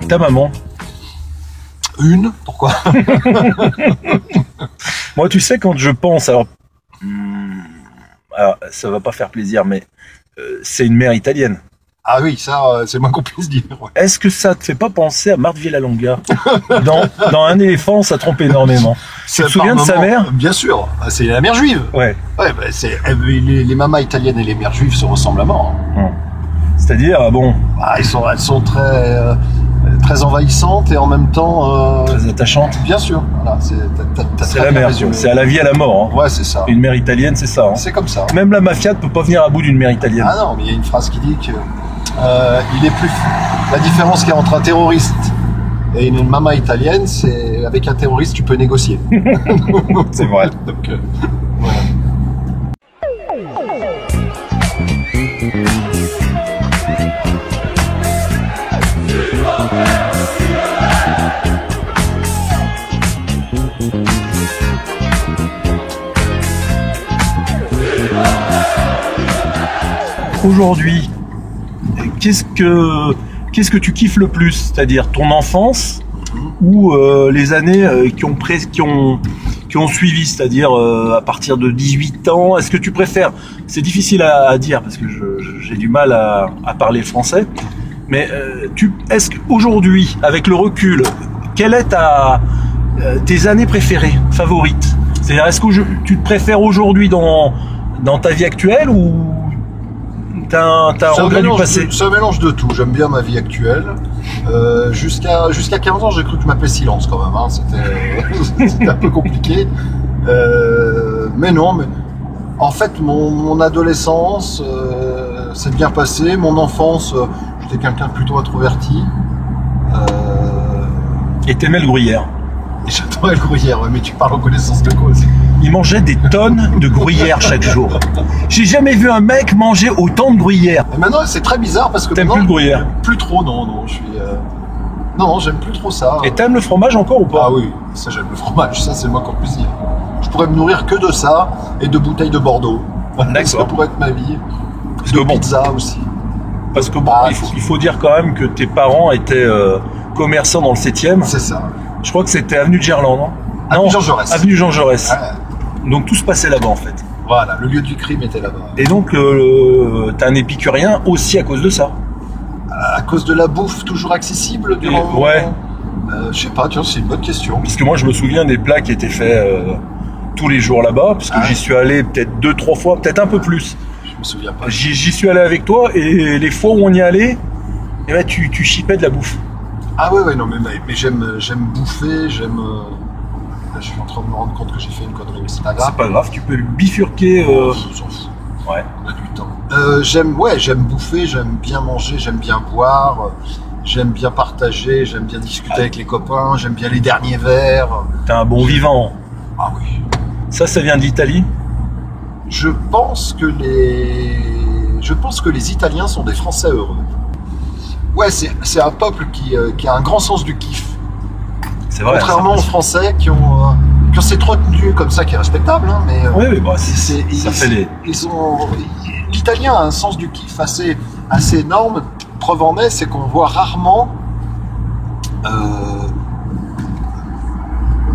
Ta maman? Une? Pourquoi? Moi, tu sais, quand je pense, alors ça va pas faire plaisir, mais c'est une mère italienne. Ah oui, ça, c'est moins qu'on puisse dire. Ouais. Est-ce que ça te fait pas penser à Marthe Villalonga? Dans Un éléphant, ça trompe énormément. Tu te souviens de sa mère? Bien sûr, c'est la mère juive. Ouais. Ouais, bah, les mamas italiennes et les mères juives se ressemblent à mort. C'est-à-dire, bon... Ah, elles sont très envahissantes et en même temps... très attachantes. Bien sûr. Voilà, c'est la mère, c'est à la vie, à la mort. Hein. Ouais, c'est ça. Une mère italienne, c'est ça. Hein. C'est comme ça. Même la mafia ne peut pas venir à bout d'une mère italienne. Ah non, mais il y a une phrase qui dit que la différence qu'il y a entre un terroriste et une mama italienne, c'est avec un terroriste tu peux négocier. C'est vrai. Donc, voilà. Aujourd'hui, qu'est-ce que tu kiffes le plus? C'est-à-dire ton enfance ou les années qui ont suivi, c'est-à-dire à partir de 18 ans? Est-ce que tu préfères? C'est difficile à dire parce que j'ai du mal à parler français. Mais est-ce qu'aujourd'hui, avec le recul, quelle est tes années préférées, favorites? C'est-à-dire, est-ce que tu te préfères aujourd'hui dans ta vie actuelle ou t'as un regret du passé? C'est un mélange de tout. J'aime bien ma vie actuelle. Jusqu'à 15 ans, j'ai cru que je m'appelais Silence quand même. Hein. C'était un peu compliqué. Mais non. Mais en fait, mon adolescence s'est bien passée. Mon enfance, j'étais quelqu'un de plutôt introverti. Et t'aimais le gruyère? Et j'adorais le gruyère, ouais, mais tu parles en connaissance de cause. Il mangeait des tonnes de gruyère chaque jour. J'ai jamais vu un mec manger autant de gruyère. Et maintenant, c'est très bizarre parce que t'aimes plus le gruyère? Plus trop, non. Je suis. Non, j'aime plus trop ça. Et t'aimes le fromage encore ou pas? Ah oui, ça j'aime le fromage, ça c'est le moins qu'on puisse dire. Je pourrais me nourrir que de ça et de bouteilles de Bordeaux. D'accord. Ça pourrait être ma vie. Parce de que pizza aussi. Parce que bon, il faut dire quand même que tes parents étaient commerçants dans le 7e. C'est ça. Je crois que c'était avenue de Gerland, non? Avenue Jean Jaurès. Avenue Jean Jaurès. Ouais. Donc tout se passait là-bas en fait. Voilà, le lieu du crime était là-bas. Et donc t'es un épicurien aussi à cause de ça? À cause de la bouffe toujours accessible durant... Ouais. Je sais pas, tu vois, c'est une bonne question. Parce que moi je me souviens des plats qui étaient faits tous les jours là-bas, parce que j'y suis allé peut-être 2-3 fois, peut-être un peu plus. Je me souviens pas. J'y suis allé avec toi et les fois où on y allait, eh ben, tu chipais de la bouffe. Ah ouais, non, mais j'aime bouffer, j'aime... Là, je suis en train de me rendre compte que j'ai fait une connerie, mais c'est pas grave. C'est pas grave, tu peux bifurquer... On s'en fout. Ouais. On a du temps. J'aime bouffer, j'aime bien manger, j'aime bien boire, j'aime bien partager, j'aime bien discuter avec les copains, j'aime bien les derniers verres. T'es un bon vivant. Ah oui. Ça vient de l'Italie? Je pense que les Italiens sont des Français heureux. Ouais, c'est un peuple qui a un grand sens du kiff. C'est vrai. Contrairement aux Français qui ont cette retenue comme ça qui est respectable, hein, mais oui, bah, l'Italien a un sens du kiff assez énorme. Preuve en est, c'est qu'on voit rarement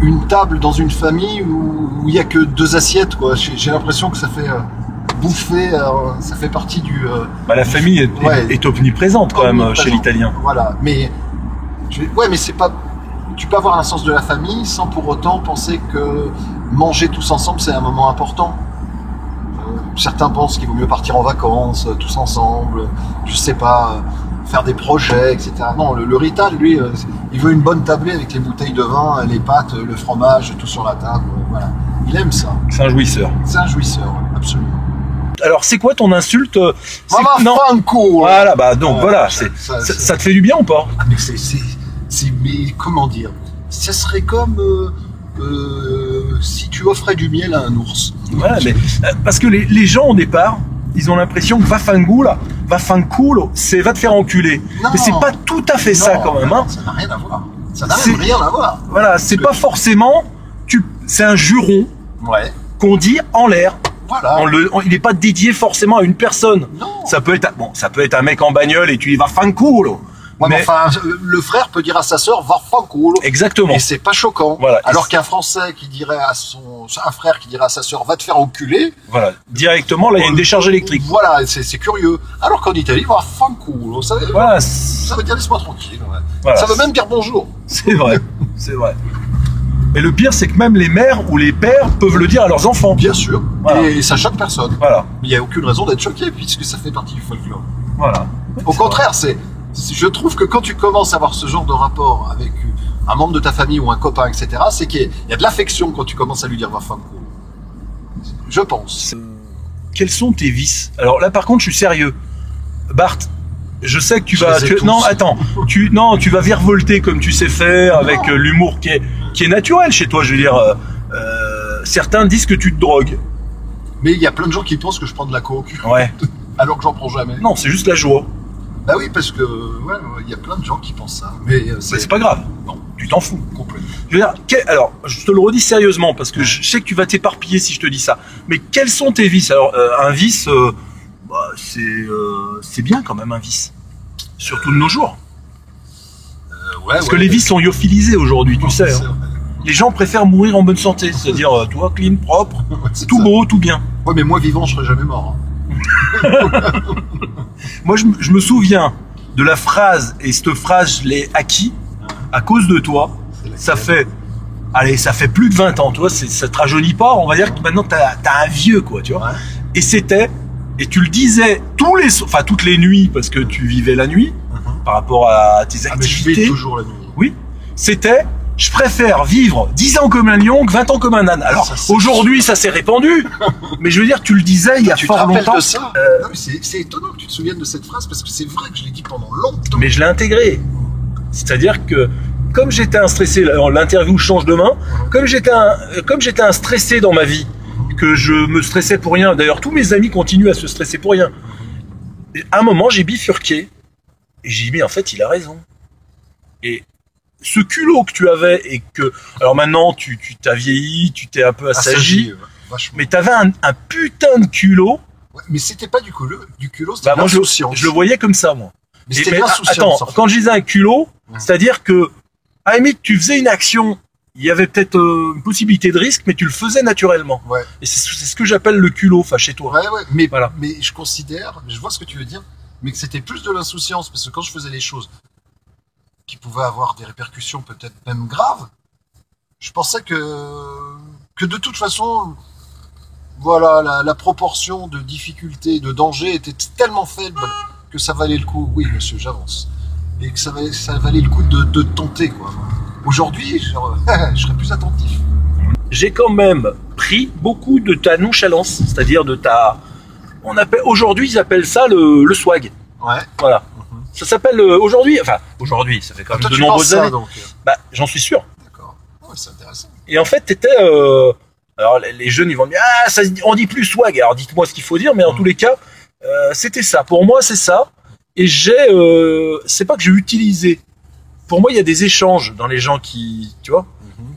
une table dans une famille où il y a que 2 assiettes, quoi. J'ai l'impression que ça fait bouffer, ça fait partie du... la famille est omniprésente quand même chez l'Italien. Voilà, mais c'est pas... Tu peux avoir un sens de la famille sans pour autant penser que manger tous ensemble c'est un moment important. Certains pensent qu'il vaut mieux partir en vacances tous ensemble, je sais pas, faire des projets, etc. Non, le rital, lui, il veut une bonne tablée avec les bouteilles de vin, les pâtes, le fromage, tout sur la table. Voilà, il aime ça. C'est un jouisseur. C'est un jouisseur, absolument. Alors, c'est quoi ton insulte? Maman Franco. Voilà, bah donc voilà, ça te fait du bien ou pas? Mais mais comment dire? Ça serait comme si tu offrais du miel à un ours. Voilà, mais parce que les gens au départ, ils ont l'impression que vaffanculo, c'est va te faire enculer. Non, mais c'est pas tout à fait ça quand même. Hein. Ça n'a rien à voir. Ça n'a même rien à voir. Voilà, c'est pas forcément. C'est un juron qu'on dit en l'air. Voilà. Il n'est pas dédié forcément à une personne. Non. Ça peut être un mec en bagnole et tu y vas fanculo. Ouais, mais enfin, le frère peut dire à sa sœur, va fanculo. Exactement. Et c'est pas choquant. Voilà. Alors qu'un Français qui dirait un frère qui dirait à sa sœur, va te faire enculer. Voilà. Directement, là, il y a une décharge électrique. Voilà, c'est curieux. Alors qu'en Italie, va fanculo. Ça veut, Voilà. ça veut dire laisse-moi tranquille. Ouais. Voilà. Ça veut même dire bonjour. C'est vrai. C'est vrai. Mais le pire, c'est que même les mères ou les pères peuvent le dire à leurs enfants. Bien sûr. Voilà. Et ça choque personne. Voilà. Mais il n'y a aucune raison d'être choqué puisque ça fait partie du folklore. Voilà. Au contraire, je trouve que quand tu commences à avoir ce genre de rapport avec un membre de ta famille ou un copain, etc., c'est qu'il y a de l'affection quand tu commences à lui dire va fanculo. Je pense. Quels sont tes vices? Alors là, par contre, je suis sérieux. Bart, je sais que tu vas... Non, attends. Tu vas virevolter comme tu sais faire, avec l'humour qui est naturel chez toi. Je veux dire, certains disent que tu te drogues. Mais il y a plein de gens qui pensent que je prends de la coke. Ouais. Alors que j'en prends jamais. Non, c'est juste la joie. Bah oui, parce que il y a plein de gens qui pensent ça. Mais c'est pas grave. Non, tu t'en fous. Complètement. Je veux dire, alors, je te le redis sérieusement, parce que je sais que tu vas t'éparpiller si je te dis ça. Mais quels sont tes vices? Alors, un vice, c'est bien quand même un vice. Surtout de nos jours. Parce que les vices sont lyophilisés aujourd'hui, tu sais. Hein. Les gens préfèrent mourir en bonne santé, c'est-à-dire, toi, clean, propre, tout beau, tout bien. Ouais, mais moi, vivant, je serais jamais mort. Hein. Moi, je me souviens de la phrase, et cette phrase, je l'ai acquis à cause de toi. Ça fait plus de 20 ans, tu vois, ça te rajeunit pas, on va dire que maintenant t'as un vieux, quoi, tu vois. Ouais. Et tu le disais toutes les nuits, parce que tu vivais la nuit, par rapport à tes activités. Mais je vis toujours la nuit. Oui. C'était, je préfère vivre 10 ans comme un lion que 20 ans comme un âne. Alors, aujourd'hui, ça s'est répandu. Mais je veux dire, tu le disais il y a fort longtemps. Tu te rappelles de ça? Non, mais c'est étonnant que tu te souviennes de cette phrase, parce que c'est vrai que je l'ai dit pendant longtemps. Mais je l'ai intégré. C'est-à-dire que, comme j'étais un stressé, l'interview change demain, comme j'étais un stressé dans ma vie, que je me stressais pour rien, d'ailleurs tous mes amis continuent à se stresser pour rien, à un moment j'ai bifurqué, et j'ai dit mais en fait il a raison. Et ce culot que tu avais, et que, alors maintenant tu t'as vieilli, tu t'es un peu assagi, mais t'avais un putain de culot. Ouais, mais c'était pas du culot, c'était de l'insouciance. Je le voyais comme ça, moi. Mais c'était de l'insouciance. Attends, en fait. quand je disais un culot, c'est-à-dire que, à la limite, tu faisais une action, il y avait peut-être une possibilité de risque, mais tu le faisais naturellement. Ouais. Et c'est ce que j'appelle le culot, enfin chez toi. Ouais, mais, voilà. Mais je vois ce que tu veux dire, mais que c'était plus de l'insouciance, parce que quand je faisais les choses qui pouvaient avoir des répercussions peut-être même graves, je pensais que de toute façon, voilà, la proportion de difficulté, de danger était tellement faible que ça valait le coup. Oui, monsieur, j'avance. Et que ça valait le coup de tenter, quoi. Aujourd'hui, je serais plus attentif. J'ai quand même pris beaucoup de ta nonchalance, c'est-à-dire de ta... Aujourd'hui, ils appellent ça le swag. Ouais. Voilà. Ça s'appelle aujourd'hui, ça fait quand même de nombreuses années. Donc. Bah, j'en suis sûr. D'accord. Ouais, c'est intéressant. Et en fait, t'étais... alors, les jeunes, ils vont me dire, on dit plus swag. Alors, dites-moi ce qu'il faut dire, mais en tous les cas, c'était ça. Pour moi, c'est ça. Et c'est pas que j'ai utilisé. Pour moi, il y a des échanges dans les gens qui, tu vois,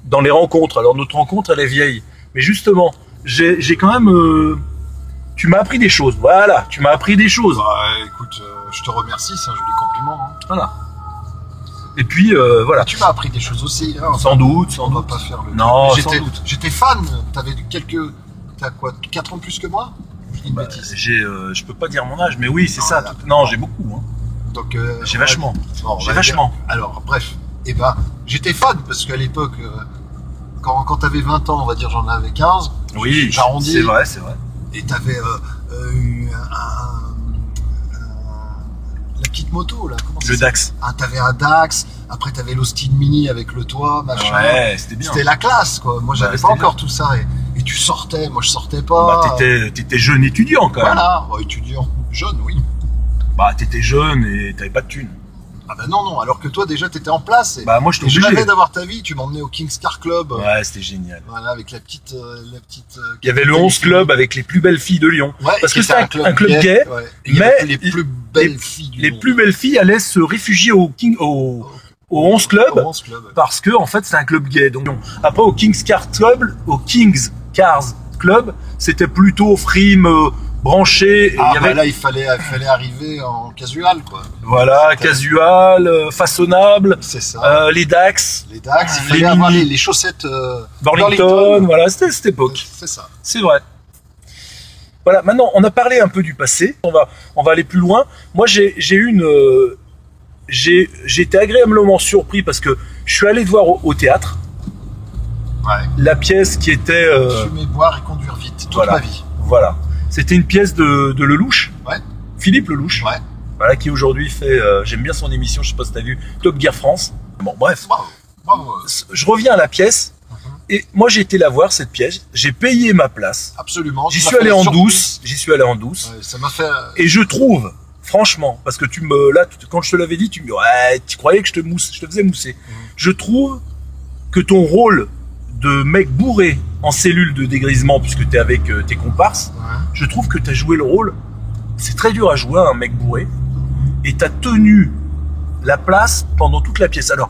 dans les rencontres. Alors, notre rencontre, elle est vieille. Mais justement, j'ai quand même, tu m'as appris des choses. Voilà, tu m'as appris des choses. Bah, écoute, je te remercie, c'est un joli compliment. Hein. Voilà. Et puis, voilà. Tu m'as appris des choses aussi. Hein, sans doute. On va pas faire le... Non, sans doute. J'étais fan. T'as quoi, 4 ans de plus que moi? Je dis une bêtise. Je peux pas dire mon âge, mais oui, c'est ça. Non, j'ai beaucoup. Hein. Donc, j'ai vachement. Bon, j'ai vachement. Alors, bref. Eh ben, j'étais fan parce qu'à l'époque, quand t'avais 20 ans, on va dire, j'en avais 15. Oui, j'arrondis. C'est vrai. Et t'avais la petite moto, là. Comment ça le Dax. T'avais un Dax. Après, t'avais l'Austin Mini avec le toit, machin. Ouais, c'était bien. C'était la classe, quoi. Moi, j'avais pas encore tout ça. Et tu sortais, moi, je sortais pas. Bah, t'étais jeune étudiant, quand même. Voilà, étudiant. Jeune, oui. Bah, t'étais jeune et t'avais pas de thunes. Ah bah non, alors que toi déjà t'étais en place. Bah moi je rêvais d'avoir ta vie, tu m'emmenais au King's Car Club. Ouais, c'était génial. Voilà, avec la petite. Il y avait le 11 Club avec les plus belles filles de Lyon. Ouais, parce que c'était un club gay, ouais. Mais les plus belles filles du les monde. plus belles filles allaient se réfugier au 11 Club, parce que en fait c'est un club gay. Donc après au King's Cars club, c'était plutôt frime, branché. Ah, bah là, il fallait arriver en casual, quoi. Voilà, casual, façonnable. C'est ça. Les Dax. Les Dax, il fallait avoir les chaussettes Burlington, voilà, c'était cette époque. C'est ça. C'est vrai. Voilà, maintenant, on a parlé un peu du passé. On va aller plus loin. Moi, j'ai été agréablement surpris parce que je suis allé te voir au théâtre. Ouais. La pièce qui était... Fumer, boire et conduire vite, toute voilà. ma vie. Voilà. C'était une pièce de Lelouch. Ouais. Philippe Lelouch. Ouais. Voilà, qui aujourd'hui fait... j'aime bien son émission, je sais pas si t'as vu, Top Gear France. Bon, bref. Bravo. Je reviens à la pièce. Et moi, j'ai été la voir, cette pièce. J'ai payé ma place. Absolument. J'y suis allé en douce. J'y suis allé en douce. Ouais, ça m'a fait... Et je trouve... Franchement, parce que quand je te l'avais dit, tu me dis, ouais, tu croyais que je te faisais mousser. Je trouve que ton rôle de mec bourré en cellule de dégrisement, puisque t'es avec tes comparses, je trouve que t'as joué le rôle. C'est très dur à jouer, un mec bourré. Et t'as tenu la place pendant toute la pièce. Alors,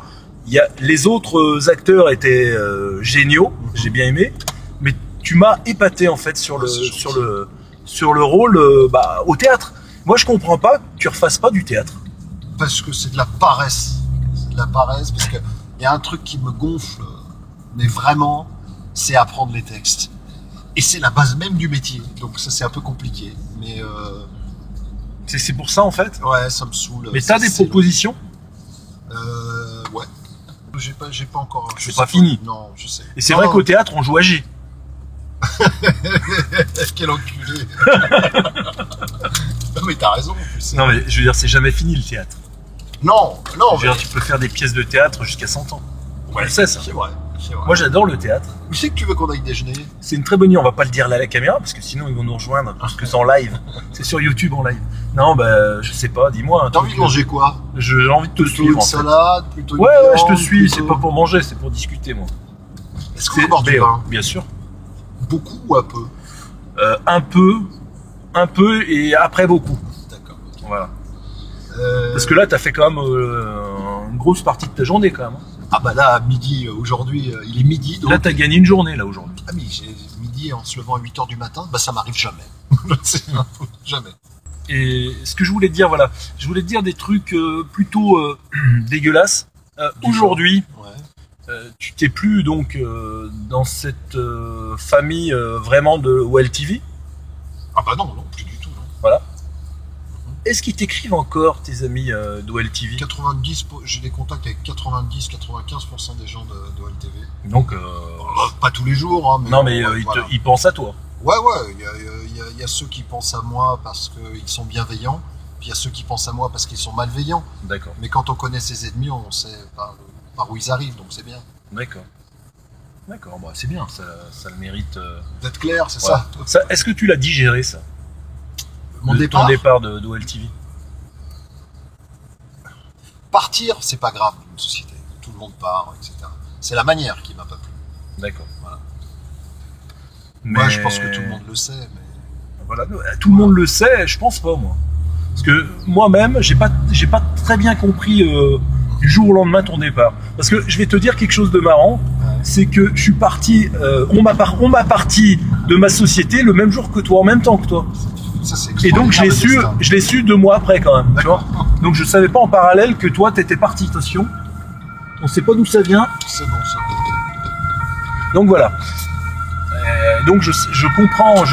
les autres acteurs étaient géniaux, j'ai bien aimé, mais tu m'as épaté, en fait, sur le rôle au théâtre. Moi, je comprends pas que tu refasses pas du théâtre. Parce que c'est de la paresse. C'est de la paresse parce que il y a un truc qui me gonfle, mais vraiment, c'est apprendre les textes. Et c'est la base même du métier. Donc ça, c'est un peu compliqué. Mais c'est pour ça, en fait. Ouais, ça me saoule. Mais t'as des propositions? Ouais. J'ai pas encore. C'est pas fini. Non, je sais. Et c'est vrai qu'au théâtre, on joue à G. Quel enculé. Non mais t'as raison en plus. Non mais je veux dire, c'est jamais fini le théâtre. Non. Je veux dire, tu peux faire des pièces de théâtre jusqu'à 100 ans. Ouais, c'est ça. C'est vrai. Moi j'adore le théâtre. Où c'est que tu veux qu'on aille déjeuner? C'est une très bonne idée, on va pas le dire là à la caméra parce que sinon ils vont nous rejoindre parce que c'est en live. C'est sur YouTube en live. Non bah je sais pas, dis-moi. T'as envie de manger quoi? J'ai envie de te suivre. Une salade, plutôt une ouais, viande, je te suis, plutôt... c'est pas pour manger, c'est pour discuter moi. Est-ce qu'on va boire du vin? Bien sûr. Beaucoup ou un peu? Un peu et après beaucoup. D'accord. Voilà. Parce que là, t'as fait quand même une grosse partie de ta journée quand même. Ah bah là, midi, aujourd'hui, il est midi. Donc... Là, t'as gagné une journée là aujourd'hui. Ah mais midi en se levant à 8h du matin, bah ça m'arrive jamais. Jamais. Et ce que je voulais te dire, voilà, je voulais te dire des trucs plutôt dégueulasses. Aujourd'hui, tu t'es plus donc dans cette famille vraiment de OLTV. Ah bah non, plus du tout. Non. Voilà. Est-ce qu'ils t'écrivent encore, tes amis d'OLTV? 90, j'ai des contacts avec 90-95% des gens d'OLTV. Donc, pas tous les jours, hein, mais... Non, mais voilà. Ils pensent à toi. Ouais, il y a ceux qui pensent à moi parce qu'ils sont bienveillants, puis il y a ceux qui pensent à moi parce qu'ils sont malveillants. D'accord. Mais quand on connaît ses ennemis, on sait par où ils arrivent, donc c'est bien. D'accord. D'accord, bah c'est bien, ça le mérite. D'être clair, c'est voilà. Ça. Est-ce que tu l'as digéré, ça? Ton départ d'OLTV. Partir, c'est pas grave d'une société. Tout le monde part, etc. C'est la manière qui m'a pas plu. D'accord. Voilà. Moi, je pense que tout le monde le sait. Mais... Voilà, tout le monde le sait, je pense pas, moi. Parce que moi-même, j'ai pas très bien compris du jour au lendemain ton départ. Parce que je vais te dire quelque chose de marrant, c'est que je suis parti, on m'a parti de ma société le même jour que toi, en même temps que toi. Ça, et donc je l'ai su 2 mois après quand même. Tu vois, donc je savais pas en parallèle que toi t'étais parti. Attention, on sait pas d'où ça vient. C'est bon ça. Donc voilà. Donc je comprends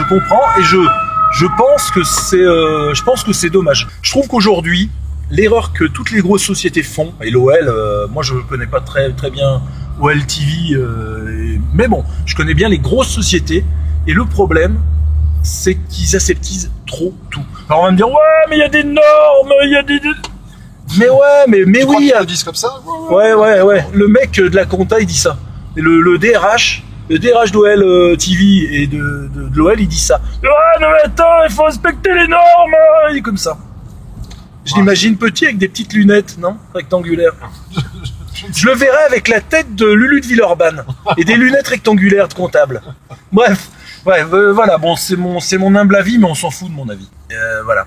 et je pense que c'est dommage. Je trouve qu'aujourd'hui l'erreur que toutes les grosses sociétés font, et l'OL, moi je connais pas très bien OLTV, mais bon, je connais bien les grosses sociétés et le problème c'est qu'ils aseptisent trop tout. Alors on va me dire ouais mais il y a des normes, il y a des... Mais ouais mais oui. Ils le disent comme ça. Ouais. Le mec de la compta il dit ça. Et le DRH d'OL TV et de l'OL il dit ça. Ouais non mais attends, il faut respecter les normes. Il dit comme ça. Je l'imagine petit avec des petites lunettes, non? Rectangulaires. Je le verrais avec la tête de Lulu de Villeurbanne et des lunettes rectangulaires de comptable. Bref. Ouais, voilà, bon, c'est mon humble avis, mais on s'en fout de mon avis. Voilà.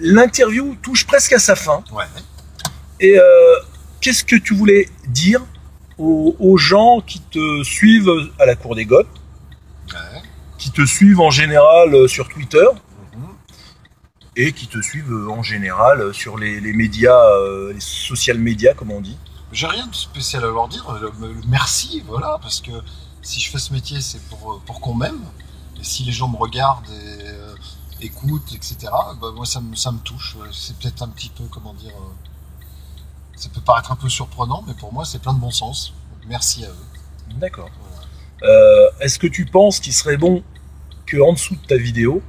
L'interview touche presque à sa fin. Ouais. Et qu'est-ce que tu voulais dire aux gens qui te suivent à la Cour des Goths, qui te suivent en général sur Twitter et qui te suivent en général sur les médias, les social médias, comme on dit. J'ai rien de spécial à leur dire. Merci, voilà, parce que si je fais ce métier, c'est pour qu'on m'aime. Et si les gens me regardent et écoutent, etc., bah, moi, ça me touche. C'est peut-être un petit peu, comment dire, ça peut paraître un peu surprenant, mais pour moi, c'est plein de bon sens. Donc, merci à eux. D'accord. Est-ce que tu penses qu'il serait bon qu'en dessous de ta vidéo,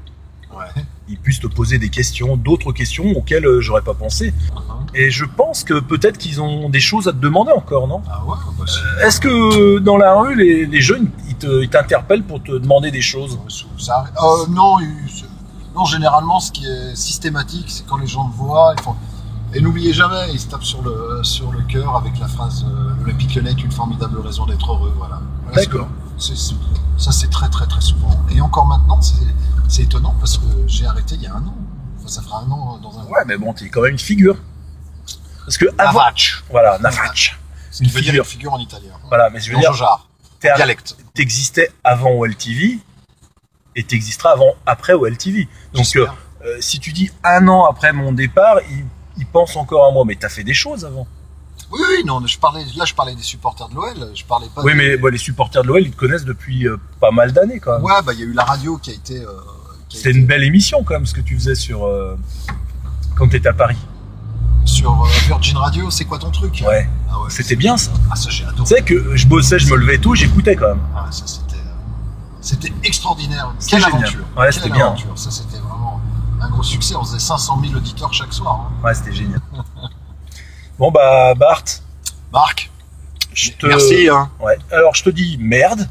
ils puissent te poser des questions, d'autres questions auxquelles j'aurais pas pensé. Et je pense que peut-être qu'ils ont des choses à te demander encore, non? Ah ouais, bah est-ce que dans la rue, les jeunes, ils t'interpellent pour te demander des choses? Non, généralement, ce qui est systématique, c'est quand les gens te voient, ils font... Et n'oubliez jamais, ils se tapent sur le cœur avec la phrase l'Olympique Lyonnais est une formidable raison d'être heureux, voilà. D'accord. Ça, c'est très, très, très souvent. Et encore maintenant, c'est étonnant parce que j'ai arrêté il y a 1 an. Enfin, ça fera 1 an dans un an. Ouais, mais bon, t'es quand même une figure. Parce que avant... Navac. Voilà, Navac. Ce qui veut dire une figure en italien. Voilà, mais je veux dire... Dialecte. T'existais avant OLTV et t'existeras après OLTV. Donc, si tu dis 1 an après mon départ, ils pensent encore à moi. Mais t'as fait des choses avant. Oui, non, je parlais des supporters de l'OL, je parlais pas... Oui, mais les supporters de l'OL, ils te connaissent depuis pas mal d'années, quand même. Ouais, bah, il y a eu la radio qui a été... C'était une belle émission, quand même, ce que tu faisais quand t'étais à Paris. Sur Virgin Radio, c'est quoi ton truc? Ouais. Ah ouais, c'était bien, ça. Ah, ça, j'ai adoré. Tu sais que je bossais, je me levais tôt, j'écoutais, quand même. Ah, ça, c'était extraordinaire. Quelle aventure. Ouais, c'était bien. Ça, c'était vraiment un gros succès. On faisait 500 000 auditeurs chaque soir. Hein. Ouais, c'était génial. Bon, bah, Bart. Marc. Merci, hein. Ouais. Alors, je te dis merde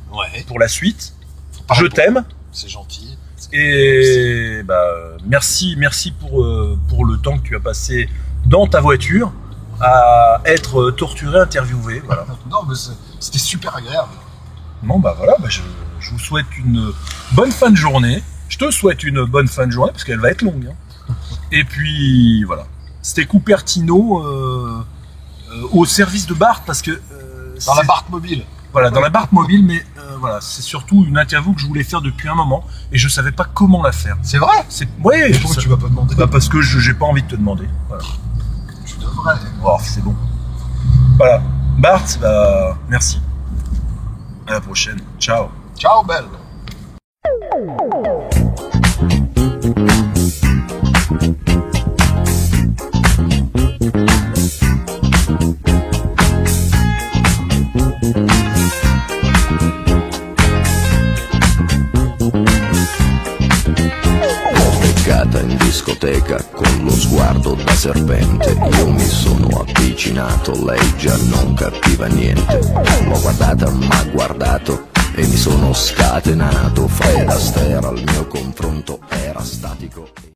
pour la suite. Je t'aime. C'est gentil. Et bah, merci pour le temps que tu as passé dans ta voiture à être torturé, interviewé. Voilà. Non, mais c'était super agréable. Bon, bah voilà, je vous souhaite une bonne fin de journée. Je te souhaite une bonne fin de journée parce qu'elle va être longue. Hein. Et puis, voilà. C'était Cupertino au service de Bart parce que... dans la Bart mobile. Voilà, dans la Bart mobile, mais voilà, c'est surtout une interview que je voulais faire depuis un moment et je savais pas comment la faire. C'est vrai? Ouais. Pourquoi tu vas pas demander? Bah parce que j'ai pas envie de te demander. Voilà. Tu devrais. Oh, c'est bon. Voilà. Bart, bah, merci. À la prochaine. Ciao. Ciao, belle. In discoteca con lo sguardo da serpente, io mi sono avvicinato, lei già non capiva niente. L'ho guardata, m'ha guardato e mi sono scatenato. Fred Astaire al mio confronto era statico.